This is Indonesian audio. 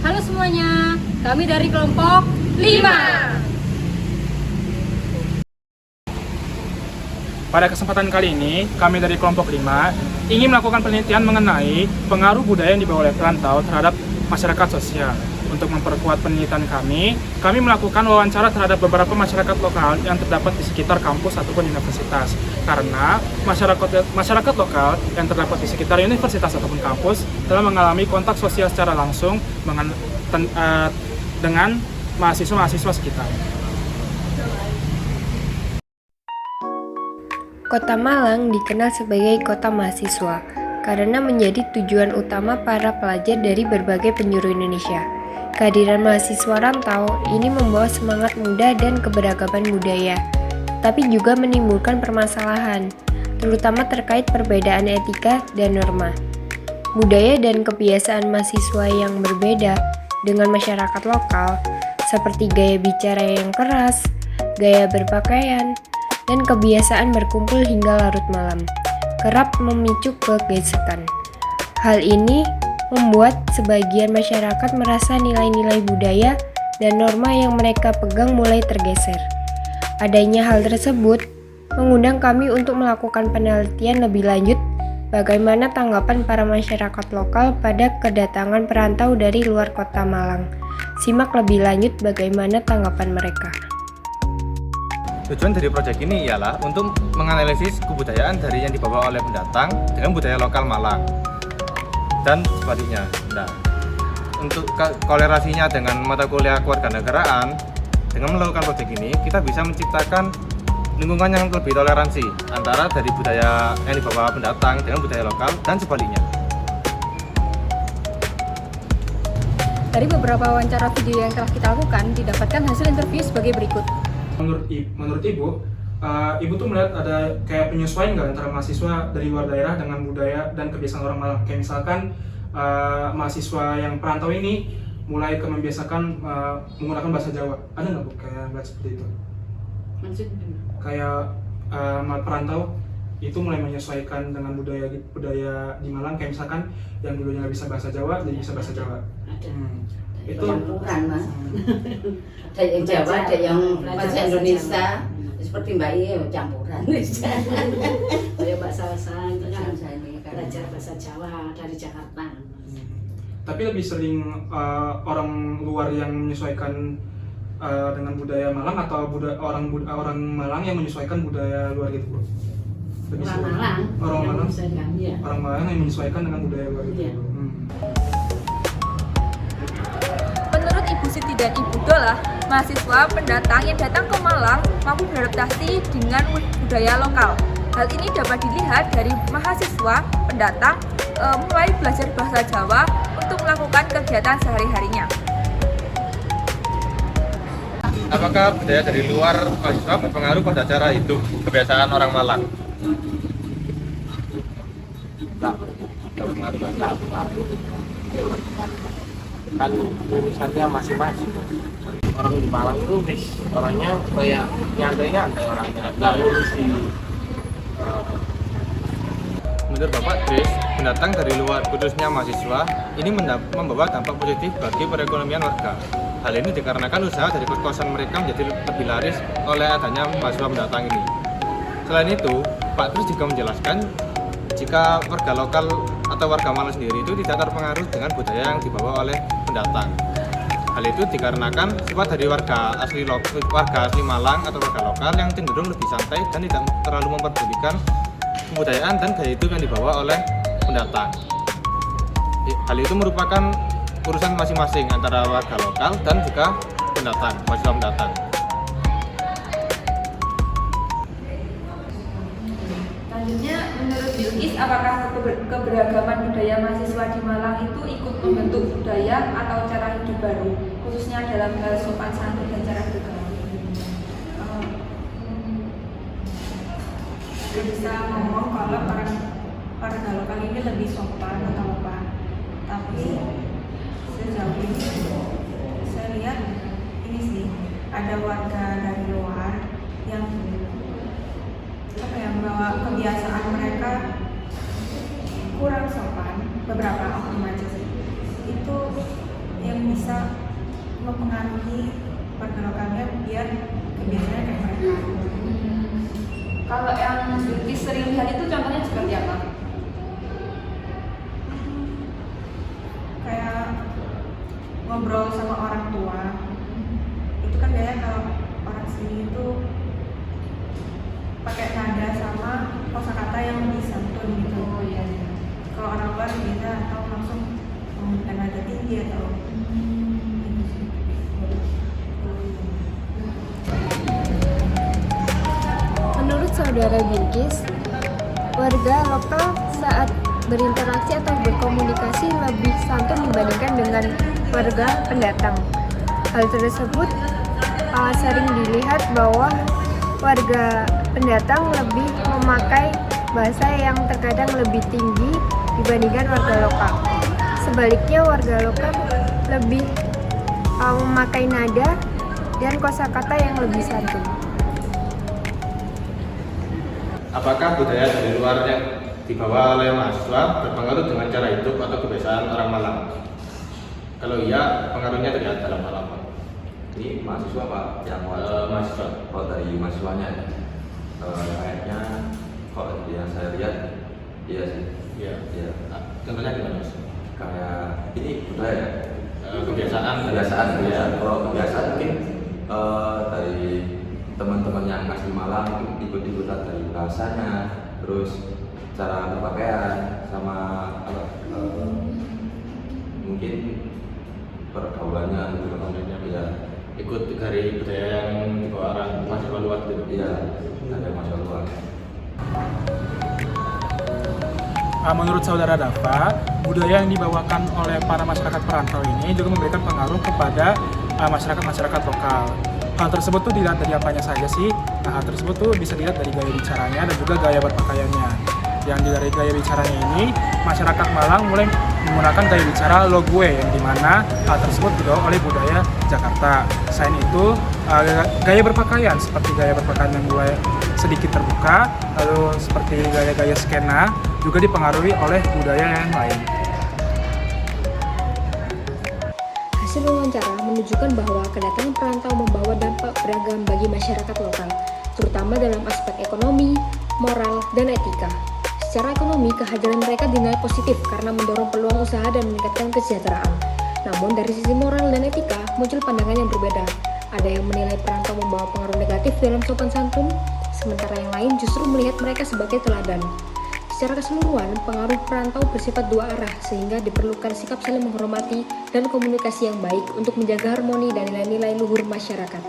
Halo semuanya, kami dari kelompok 5. Pada kesempatan kali ini, kami dari kelompok 5 ingin melakukan penelitian mengenai pengaruh budaya yang dibawa oleh perantau terhadap masyarakat sosial. Untuk memperkuat penelitian kami melakukan wawancara terhadap beberapa masyarakat lokal yang terdapat di sekitar kampus ataupun universitas. Karena masyarakat lokal yang terdapat di sekitar universitas ataupun kampus telah mengalami kontak sosial secara langsung dengan mahasiswa-mahasiswa sekitar. Kota Malang dikenal sebagai kota mahasiswa karena menjadi tujuan utama para pelajar dari berbagai penjuru Indonesia. Kehadiran mahasiswa rantau ini membawa semangat muda dan keberagaman budaya, tapi juga menimbulkan permasalahan, terutama terkait perbedaan etika dan norma. Budaya dan kebiasaan mahasiswa yang berbeda dengan masyarakat lokal, seperti gaya bicara yang keras, gaya berpakaian, dan kebiasaan berkumpul hingga larut malam, kerap memicu kegesekan. Hal ini membuat sebagian masyarakat merasa nilai-nilai budaya dan norma yang mereka pegang mulai tergeser. Adanya hal tersebut mengundang kami untuk melakukan penelitian lebih lanjut bagaimana tanggapan para masyarakat lokal pada kedatangan perantau dari luar kota Malang. Simak lebih lanjut bagaimana tanggapan mereka. Tujuan dari proyek ini ialah untuk menganalisis kebudayaan dari yang dibawa oleh pendatang dengan budaya lokal Malang dan sebaliknya. Nah, untuk kolerasinya dengan mata kuliah kewarganegaraan, dengan melakukan proyek ini kita bisa menciptakan lingkungan yang lebih toleransi antara dari budaya yang dibawa pendatang dengan budaya lokal dan sebaliknya. Dari beberapa wawancara video yang telah kita lakukan, didapatkan hasil interview sebagai berikut. Menurut Ibu tuh melihat ada kayak penyesuaian nggak antara mahasiswa dari luar daerah dengan budaya dan kebiasaan orang Malang? Kayak misalkan mahasiswa yang perantau ini mulai membiasakan menggunakan bahasa Jawa. Ada nggak Bu kayak ngeliat seperti itu? Maksudnya? Kayak perantau itu mulai menyesuaikan dengan budaya di Malang. Kayak misalkan yang dulunya nggak bisa bahasa Jawa jadi bisa bahasa Jawa. Itu campuran Mas. Ada yang Jawa, ada yang bahasa Indonesia. Seperti Mbak Iya campuran. Kayak Mbak Salsa itu kan Salsa ini kan belajar bahasa Jawa dari Jakarta. Tapi lebih sering orang luar yang menyesuaikan dengan budaya Malang atau orang Malang yang menyesuaikan budaya luar gitu, Bu? Lebih Orang sering Malang. orang Malang Ya. orang Malang yang menyesuaikan dengan budaya luar gitu. Iya. Menurut Ibu Siti dan Ibu Dolah, mahasiswa pendatang yang datang ke Malang mampu beradaptasi dengan budaya lokal. Hal ini dapat dilihat dari mahasiswa pendatang mulai belajar bahasa Jawa untuk melakukan kegiatan sehari-harinya. Apakah budaya dari luar mahasiswa berpengaruh pada cara hidup kebiasaan orang Malang? Kan urusannya masing-masing. Orang di Malang itu orangnya kayak nyantai orangnya, nggak ngurusi. Menurut Bapak Tris, pendatang dari luar khususnya mahasiswa ini membawa dampak positif bagi perekonomian warga. Hal ini dikarenakan usaha dari kos-kosan mereka menjadi lebih laris oleh adanya mahasiswa pendatang ini. Selain itu, Pak Tris juga menjelaskan jika warga lokal atau warga Malang sendiri itu tidak terpengaruh dengan budaya yang dibawa oleh pendatang. Hal itu dikarenakan sifat dari warga asli Malang atau warga lokal yang cenderung lebih santai dan tidak terlalu memperdulikan kebudayaan dan gaya hidup yang dibawa oleh pendatang. Hal itu merupakan urusan masing-masing antara warga lokal dan juga pendatang, mahasiswa pendatang. Selanjutnya, menurut Bilkis, apakah keberagaman budaya mahasiswa di Malang itu ikut membentuk budaya atau cara hidup baru, khususnya dalam hal sopan santun dan cara bergaul? Bisa ngomong kalau warga lokal ini lebih sopan atau apa, tapi sejauh ini saya lihat ini sih ada warga dari luar yang membawa kebiasaan mereka kurang sopan, beberapa oknum aja sih itu yang bisa bisa mempengaruhi warga lokalnya biar kebiasaannya kayak mereka. Kalau yang Bilkis sering lihat itu contohnya seperti apa? Kayak ngobrol sama orang tua. Itu kan biasanya kalau orang sini itu pakai nada sama kosakata yang lebih santun gitu. Oh iya. Kalau orang luar biasa atau langsung menggunakan nada tinggi atau gitu sih. Menurut saudara Bilkis, warga lokal saat berinteraksi atau berkomunikasi lebih santun dibandingkan dengan warga pendatang. Hal tersebut sering dilihat bahwa warga pendatang lebih memakai bahasa yang terkadang lebih tinggi dibandingkan warga lokal. Sebaliknya warga lokal lebih memakai nada dan kosakata yang lebih santun. Apakah budaya dari luar yang dibawa oleh mahasiswa berpengaruh dengan cara hidup atau kebiasaan orang Malang? Kalau iya, pengaruhnya terlihat dalam hal apa? Ini mahasiswa Pak yang Mahasiswa. Oh, dari mahasiswanya ya. Kayaknya kalau yang saya lihat iya sih. Iya. Iya. Contohnya gimana, Mas? Kayak ini budaya. Kebiasaan. Kalau kebiasaan mungkin dari teman-teman yang asli Malang mungkin ikut-ikutan dari bahasanya, terus cara berpakaian sama mungkin pergaulannya gitu ya. Ikut dari budaya yang dibawa orang mahasiswa luar gitu. Iya, ada mahasiswa luar. Menurut saudara Dava, budaya yang dibawakan oleh para masyarakat perantau ini juga memberikan pengaruh kepada masyarakat lokal. Hal tersebut tuh dilihat dari apanya saja sih? Nah, hal tersebut tuh bisa dilihat dari gaya bicaranya dan juga gaya berpakaiannya. Yang dari gaya bicaranya ini, masyarakat Malang mulai menggunakan gaya bicara lo gue, yang dimana hal tersebut dibawa oleh budaya Jakarta. Selain itu, gaya berpakaian seperti gaya berpakaian yang mulai sedikit terbuka, lalu seperti gaya-gaya skena juga dipengaruhi oleh budaya yang lain. Hasil wawancara menunjukkan bahwa kedatangan perantau membawa dampak beragam bagi masyarakat lokal, terutama dalam aspek ekonomi, moral, dan etika. Secara ekonomi, kehadiran mereka dinilai positif karena mendorong peluang usaha dan meningkatkan kesejahteraan. Namun dari sisi moral dan etika, muncul pandangan yang berbeda. Ada yang menilai perantau membawa pengaruh negatif dalam sopan santun, sementara yang lain justru melihat mereka sebagai teladan. Secara keseluruhan, pengaruh perantau bersifat dua arah sehingga diperlukan sikap saling menghormati dan komunikasi yang baik untuk menjaga harmoni dan nilai-nilai luhur masyarakat.